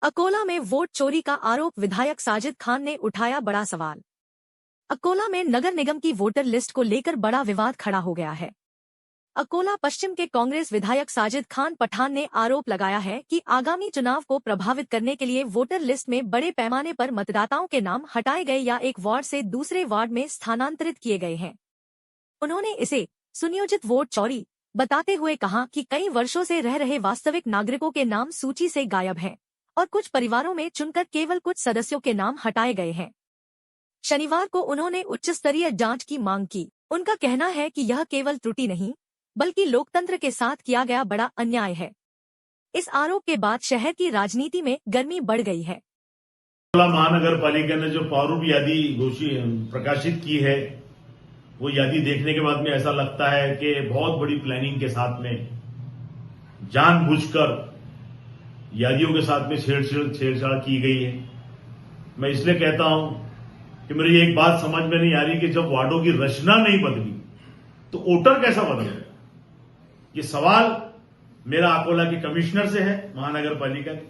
अकोला में वोट चोरी का आरोप, विधायक साजिद खान ने उठाया बड़ा सवाल। अकोला में नगर निगम की वोटर लिस्ट को लेकर बड़ा विवाद खड़ा हो गया है। अकोला पश्चिम के कांग्रेस विधायक साजिद खान पठान ने आरोप लगाया है कि आगामी चुनाव को प्रभावित करने के लिए वोटर लिस्ट में बड़े पैमाने पर मतदाताओं के नाम हटाए गए या एक वार्ड से दूसरे वार्ड में स्थानांतरित किए गए हैं। उन्होंने इसे सुनियोजित वोट चोरी बताते हुए कहा कि कई वर्षों से रह रहे वास्तविक नागरिकों के नाम सूची से गायब हैं और कुछ परिवारों में चुनकर केवल कुछ सदस्यों के नाम हटाए गए हैं। शनिवार को उन्होंने उच्च स्तरीय जांच की मांग की। उनका कहना है कि यह केवल त्रुटि नहीं बल्कि लोकतंत्र के साथ किया गया बड़ा अन्याय है। इस आरोप के बाद शहर की राजनीति में गर्मी बढ़ गई है। महानगर पालिका ने जो प्रारूप यादी प्रकाशित की है, वो यादी देखने के बाद में ऐसा लगता है कि बहुत बड़ी प्लानिंग के साथ में जानबूझकर यादियों के साथ में छेड़छाड़ की गई है। मैं इसलिए कहता हूं कि मेरी एक बात समझ में नहीं आ रही कि जब वार्डों की रचना नहीं बदली तो वोटर कैसा बदल गया। ये सवाल मेरा अकोला के कमिश्नर से है, महानगर पालिका के,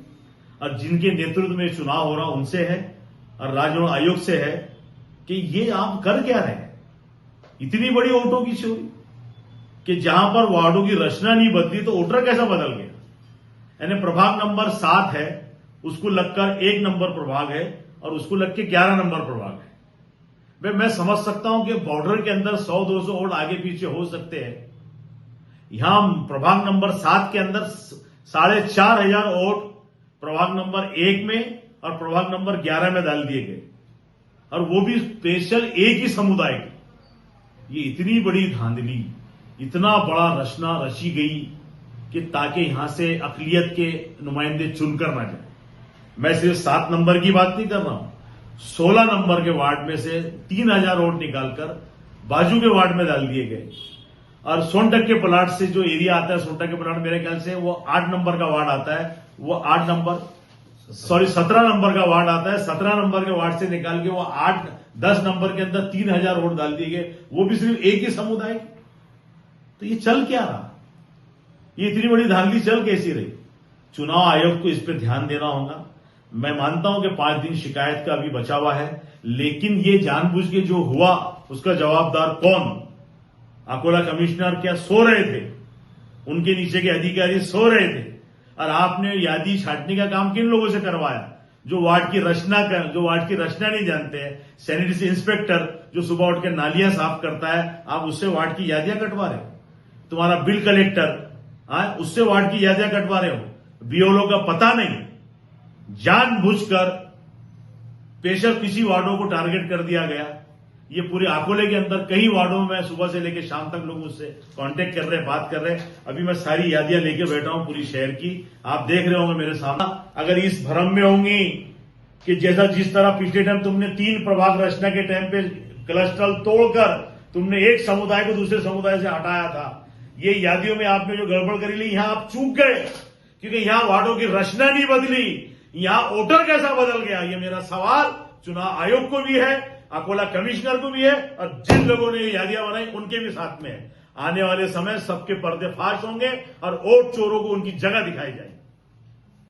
और जिनके नेतृत्व में चुनाव हो रहा उनसे है और राज्य आयोग से है कि ये आप कर क्या रहे हैं। इतनी बड़ी वोटों की चोरी कि जहां पर वार्डों की रचना नहीं बदली तो वोटर कैसा बदल गया। यानी प्रभाग नंबर 7 है, उसको लगकर 1 नंबर प्रभाग है और उसको लग के 11 नंबर प्रभाग है। भाई मैं समझ सकता हूं कि बॉर्डर के अंदर 100-200 वोट आगे पीछे हो सकते हैं। यहां प्रभाग नंबर 7 के अंदर 4,500 वोट प्रभाग नंबर 1 में और प्रभाग नंबर 11 में डाल दिए गए, और वो भी स्पेशल एक ही समुदाय के। ये इतनी बड़ी धांधली, इतना बड़ा रचना रची गई कि ताकि यहां से अकलियत के नुमाइंदे चुनकर ना जाए। मैं सिर्फ 7 नंबर की बात नहीं कर रहा हूं, 16 नंबर के वार्ड में से 3,000 वोट निकालकर बाजू के वार्ड में डाल दिए गए। और सोनटक के प्लाट से जो एरिया आता है, सोनटक के प्लाट मेरे ख्याल से वो 8 नंबर का वार्ड आता है, वो 17 नंबर का वार्ड आता है। 17 नंबर के वार्ड से निकाल के वो 8-10 नंबर के अंदर 3,000 वोट डाल दिए गए, वो भी सिर्फ एक ही समुदाय। तो ये चल क्या रहा, ये इतनी बड़ी धांधली चल कैसी रही। चुनाव आयोग को इस पर ध्यान देना होगा। मैं मानता हूं कि 5 दिन शिकायत का अभी बचा हुआ है, लेकिन ये जानबूझ के जो हुआ उसका जवाबदार कौन। अकोला कमिश्नर क्या सो रहे थे, उनके नीचे के अधिकारी सो रहे थे, और आपने यादी छांटने का काम किन लोगों से करवाया जो वार्ड की रचना नहीं जानते हैं। सैनिटरी इंस्पेक्टर जो सुबह उठ के नालियां साफ करता है, आप उससे वार्ड की यादियां कटवा रहे हो। तुम्हारा बिल कलेक्टर उससे वार्ड की यादियां कटवा रहे हो। बीओलो का पता नहीं, जानबूझकर स्पेशल किसी वार्डों को टारगेट कर दिया गया। ये पूरे अकोले के अंदर कई वार्डों में सुबह से लेकर शाम तक लोग मुझसे कांटेक्ट कर रहे हैं, बात कर रहे हैं। अभी मैं सारी यादियां लेके बैठा हूं पूरी शहर की, आप देख रहे होंगे मेरे सामने। अगर इस भ्रम में होंगी कि जिस तरह पिछले टाइम तुमने 3 प्रभाग रचना के टाइम पे क्लस्टर तोड़कर तुमने एक समुदाय को दूसरे समुदाय से हटाया था, ये यादियों में आपने जो गड़बड़ करी ली, यहां आप चूक गए, क्योंकि यहां वार्डों की रचना नहीं बदली, यहां वोटर कैसा बदल गया। ये मेरा सवाल चुनाव आयोग को भी है, अकोला कमिश्नर को भी है, और जिन लोगों ने यादियां बनाई उनके भी साथ में है। आने वाले समय सबके पर्दे फाश होंगे और वोट चोरों को उनकी जगह दिखाई जाएगी।